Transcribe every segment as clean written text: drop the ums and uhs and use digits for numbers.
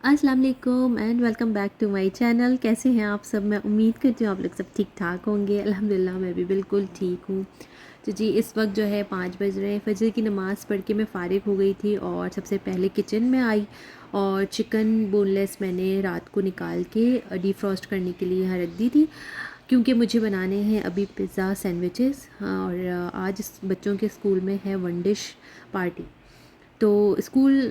अस्सलाम वालेकुम and welcome back to my channel. कैसे हैं आप सब? मैं उम्मीद करती हूँ आप लोग सब ठीक ठाक होंगे। अल्हम्दुलिल्लाह मैं भी बिल्कुल ठीक हूँ। तो जी इस वक्त जो है 5 बज रहे हैं, फजर की नमाज़ पढ़ के मैं फ़ारिग हो गई थी और सबसे पहले किचन में आई और चिकन बोनलेस मैंने रात को निकाल के डीफ्रॉस्ट करने के लिए यहाँ रख दी थी, क्योंकि मुझे बनाने हैं अभी पिज़्ज़ा सैंडविचेस। और आज बच्चों के स्कूल में है वन डिश पार्टी। तो स्कूल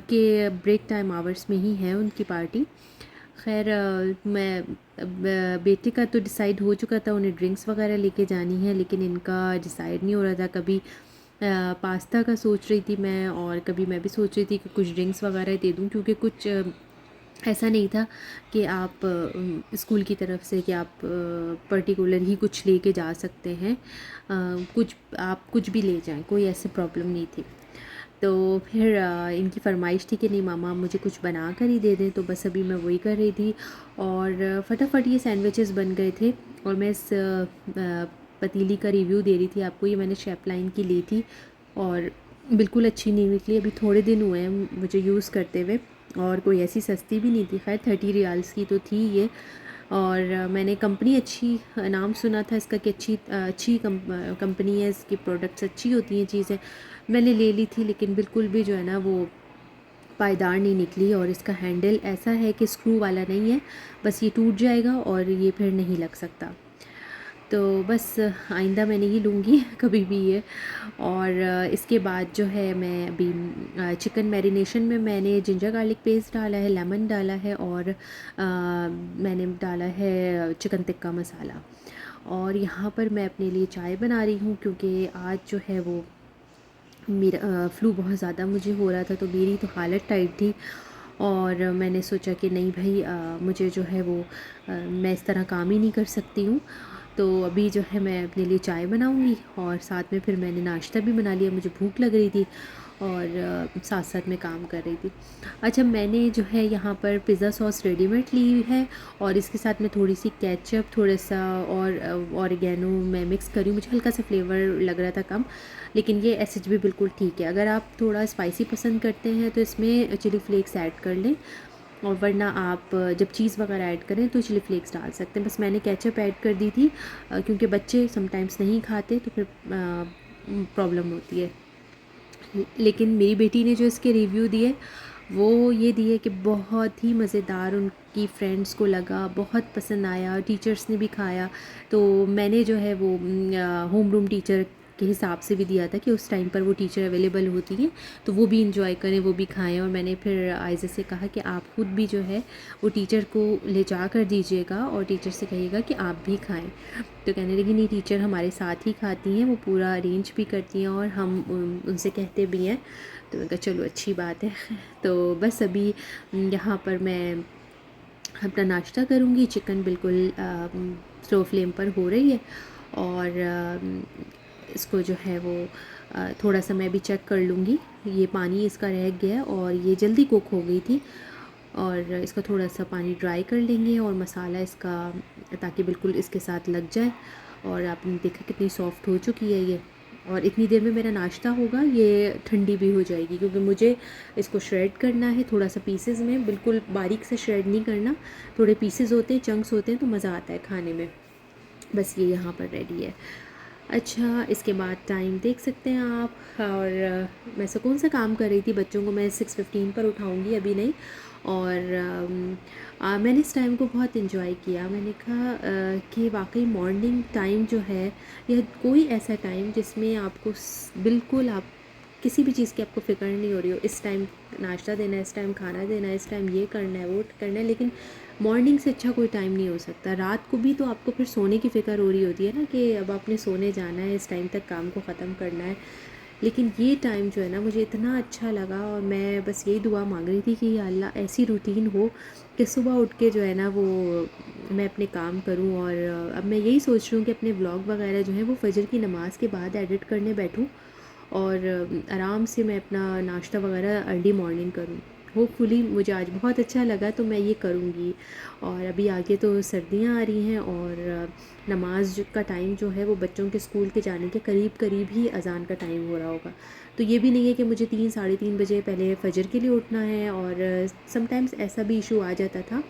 के ब्रेक टाइम आवर्स में ही है उनकी पार्टी। खैर मैं बेटे का तो डिसाइड हो चुका था, उन्हें ड्रिंक्स वगैरह लेके जानी है, लेकिन इनका डिसाइड नहीं हो रहा था। कभी पास्ता का सोच रही थी मैं और कभी मैं भी सोच रही थी कि कुछ ड्रिंक्स वगैरह दे दूं, क्योंकि कुछ ऐसा नहीं था कि आप स्कूल की तरफ से कि आप पर्टिकुलर ही कुछ लेके जा सकते हैं। कुछ आप कुछ भी ले जाएं, कोई ऐसी प्रॉब्लम नहीं थी। तो फिर इनकी फ़रमाइश थी कि नहीं मामा मुझे कुछ बना कर ही दे दें, तो बस अभी मैं वही कर रही थी और फटाफट ये सैंडविचेस बन गए थे। और मैं इस पतीली का रिव्यू दे रही थी आपको। ये मैंने शेफ लाइन की ली थी और बिल्कुल अच्छी नहीं निकली। अभी थोड़े दिन हुए हैं मुझे यूज़ करते हुए और कोई ऐसी सस्ती भी नहीं थी। खैर 30 रियाल्स की तो थी ये। और मैंने कंपनी अच्छी नाम सुना था इसका कि अच्छी कंपनी है, इसकी प्रोडक्ट्स अच्छी होती हैं चीज़ें। मैंने ले ली थी लेकिन बिल्कुल भी जो है ना वो पायदार नहीं निकली। और इसका हैंडल ऐसा है कि स्क्रू वाला नहीं है, बस ये टूट जाएगा और ये फिर नहीं लग सकता। तो बस आइंदा मैं नहीं लूँगी कभी भी ये। और इसके बाद जो है मैं अभी चिकन मैरिनेशन में मैंने जिंजर गार्लिक पेस्ट डाला है, लेमन डाला है और मैंने डाला है चिकन टिक्का मसाला। और यहाँ पर मैं अपने लिए चाय बना रही हूँ, क्योंकि आज जो है वो मेरा फ्लू बहुत ज़्यादा मुझे हो रहा था, तो मेरी तो हालत टाइट थी। और मैंने सोचा कि नहीं भाई मुझे जो है वो मैं इस तरह काम ही नहीं कर सकती हूँ। तो अभी जो है मैं अपने लिए चाय बनाऊँगी और साथ में फिर मैंने नाश्ता भी बना लिया। मुझे भूख लग रही थी और साथ साथ में काम कर रही थी। अच्छा मैंने जो है यहाँ पर पिज़्ज़ा सॉस रेडीमेड ली है और इसके साथ में थोड़ी सी केचप, थोड़ा सा और ऑरिगेनो मैं मिक्स करी हूँ। मुझे हल्का सा फ्लेवर लग रहा था कम, लेकिन ये ऐसे भी बिल्कुल ठीक है। अगर आप थोड़ा स्पाइसी पसंद करते हैं तो इसमें चिली फ्लेक्स ऐड कर लें, और वरना आप जब चीज़ वगैरह ऐड करें तो चिली फ्लेक्स डाल सकते हैं। बस मैंने केचप ऐड कर दी थी क्योंकि बच्चे समटाइम्स नहीं खाते तो फिर प्रॉब्लम होती है। लेकिन मेरी बेटी ने जो इसके रिव्यू दिए वो ये दिए कि बहुत ही मज़ेदार, उनकी फ्रेंड्स को लगा, बहुत पसंद आया, टीचर्स ने भी खाया। तो मैंने जो है वो होम रूम टीचर के हिसाब से भी दिया था कि उस टाइम पर वो टीचर अवेलेबल होती हैं तो वो भी इंजॉय करें, वो भी खाएं। और मैंने फिर आयज़ा से कहा कि आप खुद भी जो है वो टीचर को ले जा कर दीजिएगा और टीचर से कहिएगा कि आप भी खाएं। तो कहने लगी नहीं टीचर हमारे साथ ही खाती हैं, वो पूरा अरेंज भी करती हैं और हम उनसे कहते भी हैं। तो मैंने कहा चलो अच्छी बात है। तो बस अभी यहाँ पर मैं अपना नाश्ता करूँगी। चिकन बिल्कुल स्लो फ्लेम पर हो रही है और इसको जो है वो थोड़ा सा मैं भी चेक कर लूँगी। ये पानी इसका रह गया और ये जल्दी कुक हो गई थी, और इसका थोड़ा सा पानी ड्राई कर लेंगे और मसाला इसका ताकि बिल्कुल इसके साथ लग जाए। और आपने देखा कितनी सॉफ्ट हो चुकी है ये। और इतनी देर में मेरा नाश्ता होगा, ये ठंडी भी हो जाएगी, क्योंकि मुझे इसको श्रेड करना है थोड़ा सा पीसेस में, बिल्कुल बारीक से श्रेड नहीं करना। थोड़े पीसेस होते हैं, चंक्स होते हैं, तो मज़ा आता है खाने में। बस ये यहाँ पर रेडी है। अच्छा इसके बाद टाइम देख सकते हैं आप। और मैं सुकून से काम कर रही थी। बच्चों को मैं 6:15 पर उठाऊंगी, अभी नहीं। और मैंने इस टाइम को बहुत इन्जॉय किया। मैंने कहा कि वाकई मॉर्निंग टाइम जो है यह कोई ऐसा टाइम जिसमें आपको बिल्कुल आप किसी भी चीज़ की आपको फ़िक्र नहीं हो रही हो। इस टाइम नाश्ता देना है, इस टाइम खाना देना है, इस टाइम ये करना है, वो करना है। लेकिन मॉर्निंग से अच्छा कोई टाइम नहीं हो सकता। रात को भी तो आपको फिर सोने की फ़िक्र हो रही होती है ना कि अब आपने सोने जाना है, इस टाइम तक काम को ख़त्म करना है। लेकिन ये टाइम जो है ना मुझे इतना अच्छा लगा और मैं बस यही दुआ मांग रही थी कि या अल्लाह ऐसी रूटीन हो कि सुबह उठ के जो है ना वो मैं अपने काम करूं। और अब मैं यही सोच रही हूँ कि अपने व्लॉग वगैरह जो है वो फ़जर की नमाज़ के बाद एडिट करने बैठूँ और आराम से मैं अपना नाश्ता वगैरह अर्ली मॉर्निंग करूँ। होपफुली मुझे आज बहुत अच्छा लगा तो मैं ये करूँगी। और अभी आगे तो सर्दियाँ आ रही हैं और नमाज का टाइम जो है वो बच्चों के स्कूल के जाने के करीब करीब ही अज़ान का टाइम हो रहा होगा। तो ये भी नहीं है कि मुझे 3 साढ़े 3 बजे पहले फ़जर के लिए उठना है। और समटाइम्स ऐसा भी इशू आ जाता था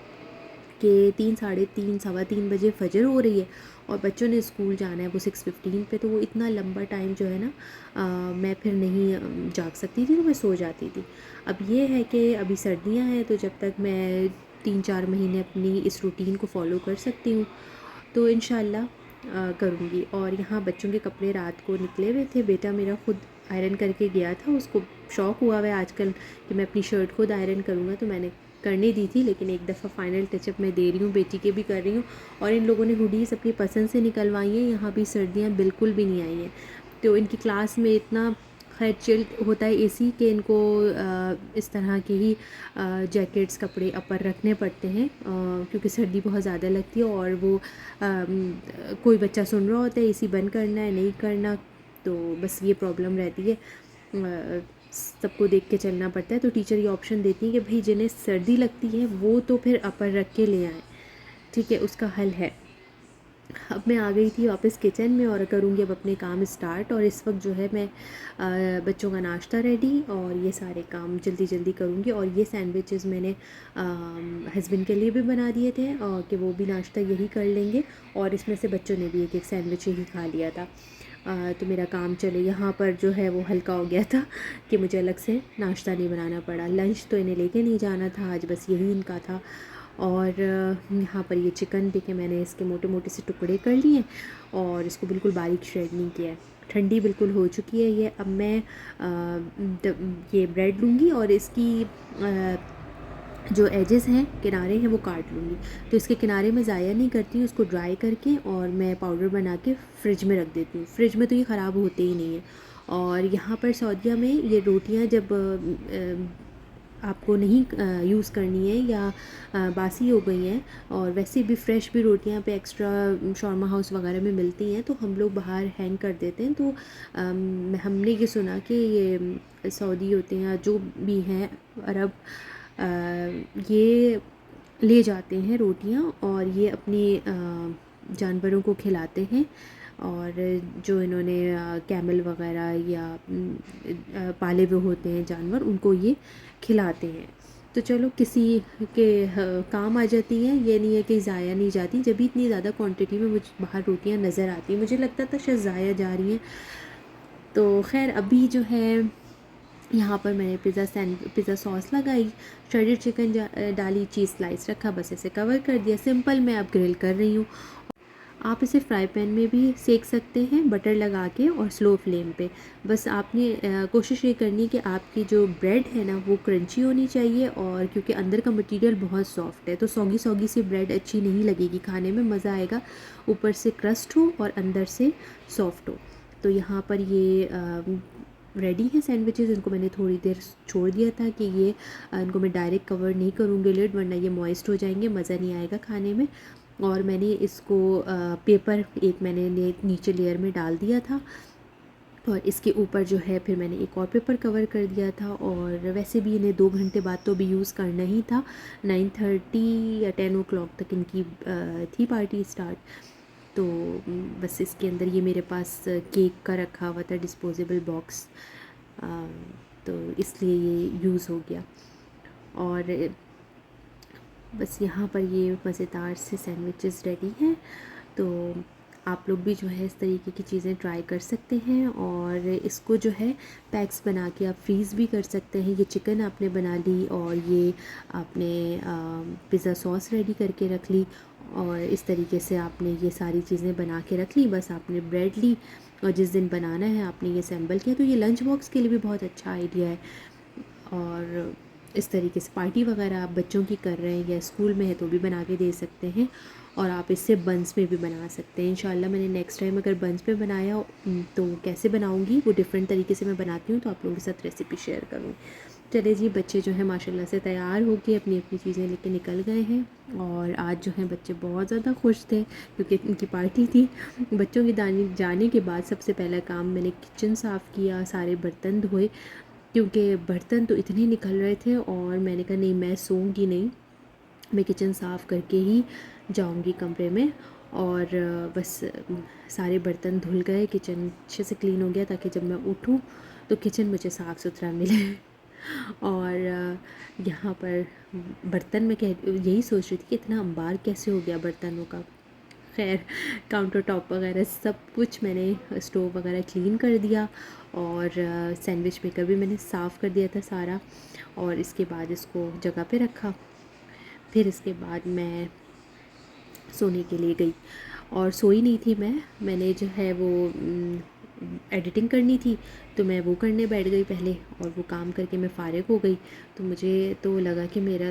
कि 3 साढ़े 3 सवा 3 बजे फ़जर हो रही है और बच्चों ने स्कूल जाना है वो 6:15 पे, तो वो इतना लंबा टाइम जो है ना मैं फिर नहीं जाग सकती थी, तो मैं सो जाती थी। अब ये है कि अभी सर्दियां हैं तो जब तक मैं 3-4 महीने अपनी इस रूटीन को फॉलो कर सकती हूँ तो इंशाल्लाह करूँगी। और यहाँ बच्चों के कपड़े रात को निकले हुए थे, बेटा मेरा खुद आयरन करके गया था, उसको शौक़ हुआ है आजकल कि मैं अपनी शर्ट खुद आयरन करूँगा, तो मैंने करने दी थी। लेकिन एक दफ़ा फ़ाइनल टचअप मैं दे रही हूँ, बेटी के भी कर रही हूँ। और इन लोगों ने हुडीज़ अपनी पसंद से निकलवाई हैं, यहाँ भी सर्दियाँ बिल्कुल भी नहीं आई हैं। तो इनकी क्लास में इतना खैर चिल होता है एसी कि इनको इस तरह के ही जैकेट्स कपड़े अपर रखने पड़ते हैं क्योंकि सर्दी बहुत ज़्यादा लगती है। और वो कोई बच्चा सुन रहा होता है एसी बंद करना है नहीं करना, तो बस ये प्रॉब्लम रहती है। सबको देख के चलना पड़ता है। तो टीचर ये ऑप्शन देती है कि भाई जिन्हें सर्दी लगती है वो तो फिर अपर रख के ले आएँ, ठीक है, उसका हल है। अब मैं आ गई थी वापस किचन में और करूँगी अब अपने काम स्टार्ट। और इस वक्त जो है मैं बच्चों का नाश्ता रेडी और ये सारे काम जल्दी जल्दी करूँगी। और ये सैंडविचेस मैंने हस्बैंड के लिए भी बना दिए थे कि वो भी नाश्ता यही कर लेंगे और इसमें से बच्चों ने भी एक एक सैंडविच ही खा लिया था। तो मेरा काम चले यहाँ पर जो है वो हल्का हो गया था कि मुझे अलग से नाश्ता नहीं बनाना पड़ा। लंच तो इन्हें लेके नहीं जाना था आज, बस यही इनका था। और यहाँ पर ये चिकन भी के मैंने इसके मोटे मोटे से टुकड़े कर लिए और इसको बिल्कुल बारीक श्रेड नहीं किया है। ठंडी बिल्कुल हो चुकी है ये। अब मैं ये ब्रेड लूँगी और इसकी जो एजेस हैं किनारे हैं वो काट लूँगी। तो इसके किनारे मैं ज़ाया नहीं करती हूँ, उसको ड्राई करके और मैं पाउडर बना के फ्रिज में रख देती हूँ। फ्रिज में तो ये ख़राब होते ही नहीं है। और यहाँ पर सऊदीया में ये रोटियाँ जब आपको नहीं यूज़ करनी है या बासी हो गई हैं और वैसे भी फ़्रेश भी रोटियां पे एक्स्ट्रा शॉर्मा हाउस वगैरह में मिलती हैं तो हम लोग बाहर हैंग कर देते हैं। तो हमने ये सुना कि ये सऊदी होते हैं जो भी हैं अरब, ये ले जाते हैं रोटियां और ये अपने जानवरों को खिलाते हैं। और जो इन्होंने कैमल वगैरह या पाले हुए होते हैं जानवर उनको ये खिलाते हैं। तो चलो किसी के काम आ जाती हैं, ये नहीं है कि ज़ाया नहीं जाती। जब भी इतनी ज़्यादा क्वांटिटी में मुझे बाहर रोटियां नज़र आती हैं, मुझे लगता था शायद ज़ाया जा रही हैं। तो खैर अभी जो है यहाँ पर मैंने पिज़्ज़ा सॉस लगाई, श्रेडेड चिकन डाली, चीज़ स्लाइस रखा, बस ऐसे कवर कर दिया। सिंपल मैं अब ग्रिल कर रही हूँ। आप इसे फ्राई पैन में भी सेक सकते हैं बटर लगा के और स्लो फ्लेम पे। बस आपने कोशिश ये करनी है कि आपकी जो ब्रेड है ना वो क्रंची होनी चाहिए। और क्योंकि अंदर का मटेरियल बहुत सॉफ्ट है तो सौगी सौगी सी ब्रेड अच्छी नहीं लगेगी, खाने में मज़ा आएगा ऊपर से क्रस्ट हो और अंदर से सॉफ्ट हो। तो यहाँ पर ये रेडी है सैंडविचेस। इनको मैंने थोड़ी देर छोड़ दिया था कि ये इनको मैं डायरेक्ट कवर नहीं करूँगी लिड, वरना ये मॉइस्ट हो जाएंगे, मज़ा नहीं आएगा खाने में। और मैंने इसको पेपर एक मैंने नीचे लेयर में डाल दिया था और इसके ऊपर जो है फिर मैंने एक और पेपर कवर कर दिया था। और वैसे भी इन्हें 2 घंटे बाद तो भी यूज़ करना ही था। 9:30 या 10 o'clock तक इनकी थी पार्टी स्टार्ट। तो बस इसके अंदर ये मेरे पास केक का रखा हुआ था डिस्पोजेबल बॉक्स, तो इसलिए ये यूज़ हो गया। और बस यहाँ पर ये मज़ेदार से सैंडविचेस रेडी हैं। तो आप लोग भी जो है इस तरीके की चीज़ें ट्राई कर सकते हैं और इसको जो है पैक्स बना के आप फ्रीज़ भी कर सकते हैं। ये चिकन आपने बना ली और ये आपने पिज़्ज़ा सॉस रेडी करके रख ली और इस तरीके से आपने ये सारी चीज़ें बना के रख ली। बस आपने ब्रेड ली और जिस दिन बनाना है आपने ये असेंबल किया। तो ये लंच बॉक्स के लिए भी बहुत अच्छा आइडिया है। और इस तरीके से पार्टी वगैरह आप बच्चों की कर रहे हैं या स्कूल में है तो भी बना के दे सकते हैं। और आप इससे बंस में भी बना सकते हैं। इंशाल्लाह मैंने नेक्स्ट टाइम अगर बंस में बनाया तो कैसे बनाऊंगी वो डिफरेंट तरीके से मैं बनाती हूँ तो आप लोगों के साथ रेसिपी शेयर करूँगी। चले जी, बच्चे जो है माशाल्लाह से तैयार होकर अपनी अपनी चीज़ें लेके निकल गए हैं। और आज जो है बच्चे बहुत ज़्यादा खुश थे क्योंकि इनकी पार्टी थी। बच्चों के जाने के बाद सबसे पहला काम मैंने किचन साफ़ किया, सारे बर्तन धोए क्योंकि बर्तन तो इतने निकल रहे थे और मैंने कहा नहीं, मैं सोऊंगी नहीं, मैं किचन साफ़ करके ही जाऊंगी कमरे में। और बस सारे बर्तन धुल गए, किचन अच्छे से क्लीन हो गया ताकि जब मैं उठूं तो किचन मुझे साफ़ सुथरा मिले। और यहाँ पर बर्तन में कह यही सोच रही थी कि इतना अंबार कैसे हो गया बर्तनों का। खैर, काउंटर टॉप वगैरह सब कुछ मैंने, स्टोव वगैरह क्लीन कर दिया और सैंडविच मेकर भी मैंने साफ़ कर दिया था सारा। और इसके बाद इसको जगह पे रखा। फिर इसके बाद मैं सोने के लिए गई और सोई नहीं थी मैंने जो है वो एडिटिंग करनी थी, तो मैं वो करने बैठ गई पहले और वो काम करके मैं फ़ारिग हो गई। तो मुझे तो लगा कि मेरा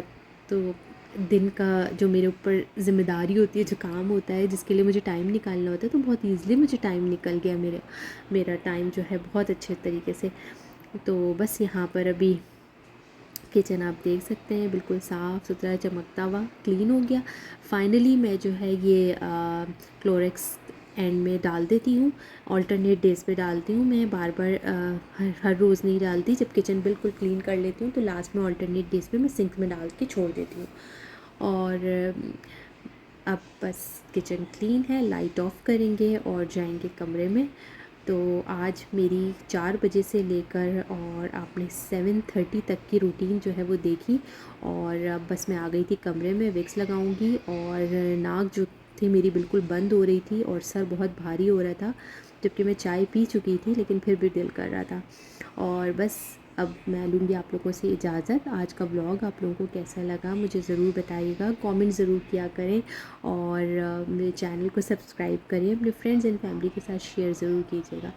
तो दिन का जो मेरे ऊपर ज़िम्मेदारी होती है, जो काम होता है जिसके लिए मुझे टाइम निकालना होता है, तो बहुत ईज़िली मुझे टाइम निकल गया, मेरा टाइम जो है बहुत अच्छे तरीके से। तो बस यहाँ पर अभी किचन आप देख सकते हैं बिल्कुल साफ़ सुथरा चमकता हुआ क्लीन हो गया। फाइनली मैं जो है ये क्लोरेक्स एंड में डाल देती हूँ, अल्टरनेट डेज़ पे डालती हूँ मैं, बार बार हर रोज़ नहीं डालती। जब किचन बिल्कुल क्लीन कर लेती हूँ तो लास्ट में अल्टरनेट डेज़ पे मैं सिंक में डाल के छोड़ देती हूँ। और अब बस किचन क्लीन है, लाइट ऑफ़ करेंगे और जाएंगे कमरे में। तो आज मेरी 4 बजे से लेकर और आपने 7:30 तक की रूटीन जो है वो देखी। और अब बस मैं आ गई थी कमरे में, विक्स लगाऊंगी और नाक जो थी मेरी बिल्कुल बंद हो रही थी और सर बहुत भारी हो रहा था, जबकि मैं चाय पी चुकी थी लेकिन फिर भी दिल कर रहा था। और बस अब मैं लूँगी आप लोगों से इजाज़त। आज का व्लॉग आप लोगों को कैसा लगा मुझे ज़रूर बताइएगा, कमेंट ज़रूर किया करें और मेरे चैनल को सब्सक्राइब करें, अपने फ्रेंड्स एंड फैमिली के साथ शेयर ज़रूर कीजिएगा।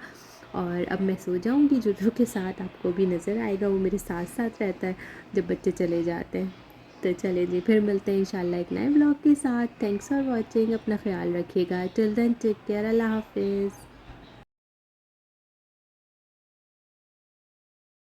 और अब मैं सो जाऊँगी, जुटू के साथ आपको भी नज़र आएगा, वो मेरे साथ साथ रहता है जब बच्चे चले जाते हैं। तो चले जी, फिर मिलते हैं इंशाल्लाह एक नए व्लॉग के साथ। थैंक्स फॉर वॉचिंग, अपना ख्याल रखिएगा। टिल देन टेक केयर, अल्लाह हाफिज़।